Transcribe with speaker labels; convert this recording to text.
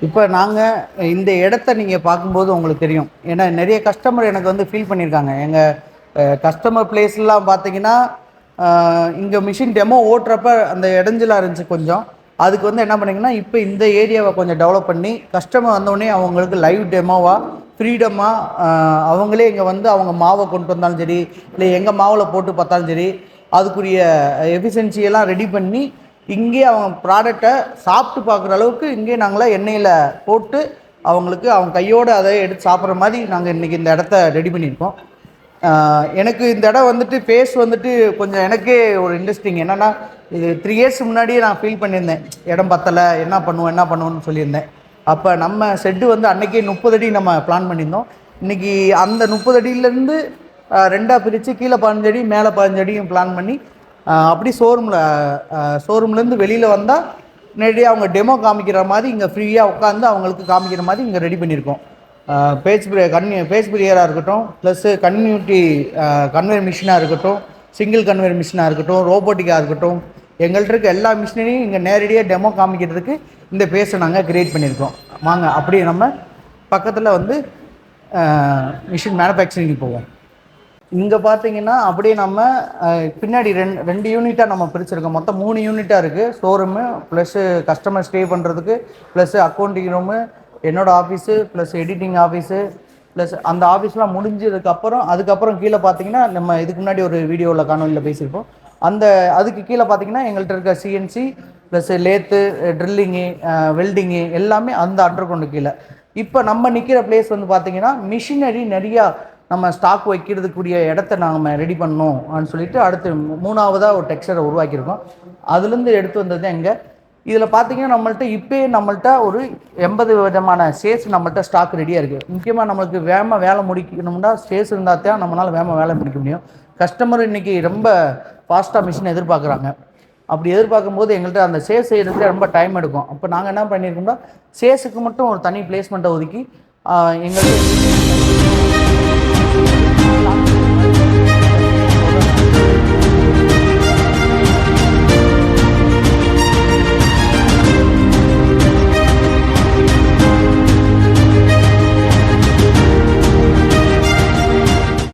Speaker 1: இப்போ நாங்கள் இந்த இடத்த நீங்கள் பார்க்கும்போது உங்களுக்கு தெரியும். ஏன்னா நிறைய கஸ்டமர் எனக்கு வந்து ஃபீல் பண்ணியிருக்காங்க. எங்கள் கஸ்டமர் பிளேஸ்லாம் பார்த்தீங்கன்னா, இங்கே மிஷின் டெமோ ஓட்டுறப்ப அந்த இடைஞ்சலாக இருந்துச்சு கொஞ்சம். அதுக்கு வந்து என்ன பண்ணிங்கன்னா, இப்போ இந்த ஏரியாவை கொஞ்சம் டெவலப் பண்ணி கஸ்டமர் வந்தோடனே அவங்களுக்கு லைவ் டெமோவாக ஃப்ரீடமாக அவங்களே இங்கே வந்து அவங்க மாவை கொண்டு வந்தாலும் சரி, இல்லை எங்கள் மாவில் போட்டு பார்த்தாலும் சரி, அதுக்குரிய எஃபிஷியன்சியெல்லாம் ரெடி பண்ணி இங்கே அவங்க ப்ராடக்டை சாப்பிட்டு பார்க்குற அளவுக்கு இங்கே நாங்களாம் எண்ணெயில் போட்டு அவங்களுக்கு அவங்க கையோடு அதை எடுத்து சாப்பிட்ற மாதிரி நாங்கள் இன்றைக்கி இந்த இடத்த ரெடி பண்ணியிருக்கோம். எனக்கு இந்த இடம் வந்துட்டு ஃபேஸ் வந்துட்டு கொஞ்சம் எனக்கே ஒரு இன்ட்ரெஸ்டிங். என்னென்னா, இது 3 இயர்ஸ் முன்னாடியே நான் ஃபீல் பண்ணியிருந்தேன், இடம் பத்தலை, என்ன பண்ணுவோன்னு சொல்லியிருந்தேன். அப்போ நம்ம செட்டு வந்து அன்றைக்கே 30 அடி நம்ம பிளான் பண்ணியிருந்தோம். இன்றைக்கி அந்த 30 அடியிலேருந்து 2ஆக பிரித்து கீழே 15 அடி மேலே 15 அடியும் பிளான் பண்ணி அப்படி ஷோரூம்லேருந்து வெளியில் வந்தால் நேரடியாக அவங்க டெமோ காமிக்கிற மாதிரி இங்கே ஃப்ரீயாக உட்காந்து அவங்களுக்கு காமிக்கிற மாதிரி இங்கே ரெடி பண்ணியிருக்கோம். பேஜ் பிரியராக இருக்கட்டும், ப்ளஸ்ஸு கன்யூனிட்டி கன்வேர் மிஷினாக இருக்கட்டும், சிங்கிள் கன்வேர் மிஷினாக இருக்கட்டும், ரோபோட்டிக்காக இருக்கட்டும், எங்கள்கிட்ட இருக்க எல்லா மிஷினையும் இங்கே நேரடியாக டெமோ காமிக்கிறதுக்கு இந்த பேஸை நாங்கள் க்ரியேட் பண்ணியிருக்கோம். வாங்க அப்படியே நம்ம பக்கத்தில் வந்து மிஷின் மேனுஃபேக்சரிங் போவோம். இங்கே பார்த்தீங்கன்னா அப்படியே நம்ம பின்னாடி ரெண்டு யூனிட்டாக நம்ம பிரிச்சுருக்கோம். மொத்தம் 3 யூனிட்டாக இருக்குது. ஷோரூமு ப்ளஸ்ஸு கஸ்டமர் ஸ்டே பண்ணுறதுக்கு, ப்ளஸ்ஸு அக்கௌண்டிங் ரூமு, என்னோடய office, plus editing office, plus அந்த ஆஃபீஸ்லாம் அதுக்கப்புறம் கீழே பார்த்தீங்கன்னா, நம்ம இதுக்கு முன்னாடி ஒரு வீடியோவில் காணொலியில் பேசியிருப்போம். அதுக்கு கீழே பார்த்தீங்கன்னா எங்கள்கிட்ட இருக்க CNC plus lathe, drilling, welding எல்லாமே அந்த அண்டர் கொண்டு கீழே. இப்போ நம்ம நிற்கிற பிளேஸ் வந்து பார்த்தீங்கன்னா மிஷினரி நிறையா நம்ம ஸ்டாக் வைக்கிறதுக்குரிய இடத்த நாங்கள் ரெடி பண்ணோம் அப்படின்னு சொல்லிட்டு அடுத்து 3ஆவதாக ஒரு டெக்ஸ்சரை உருவாக்கியிருக்கோம். அதுலேருந்து எடுத்து வந்தது எங்கே இதில் பார்த்தீங்கன்னா நம்மள்கிட்ட ஒரு 80 விதமான ஸ்டேஸ் நம்மள்கிட்ட ஸ்டாக் ரெடியாக இருக்குது. முக்கியமாக நம்மளுக்கு வேலை முடிக்கணும்னா ஸ்டேஸ் இருந்தால் தான் நம்மளால் வேலை முடிக்க முடியும். கஸ்டமர் இன்றைக்கி ரொம்ப ஃபாஸ்ட்டாக மிஷின் எதிர்பார்க்குறாங்க. அப்படி எதிர்பார்க்கும்போது எங்கள்கிட்ட அந்த சேஸ் செய்கிறதுக்கு ரொம்ப டைம் எடுக்கும். அப்போ நாங்கள் என்ன பண்ணியிருக்கோம்னா, சேஸுக்கு மட்டும் ஒரு தனி பிளேஸ்மெண்ட்டை ஒதுக்கி எங்களுக்கு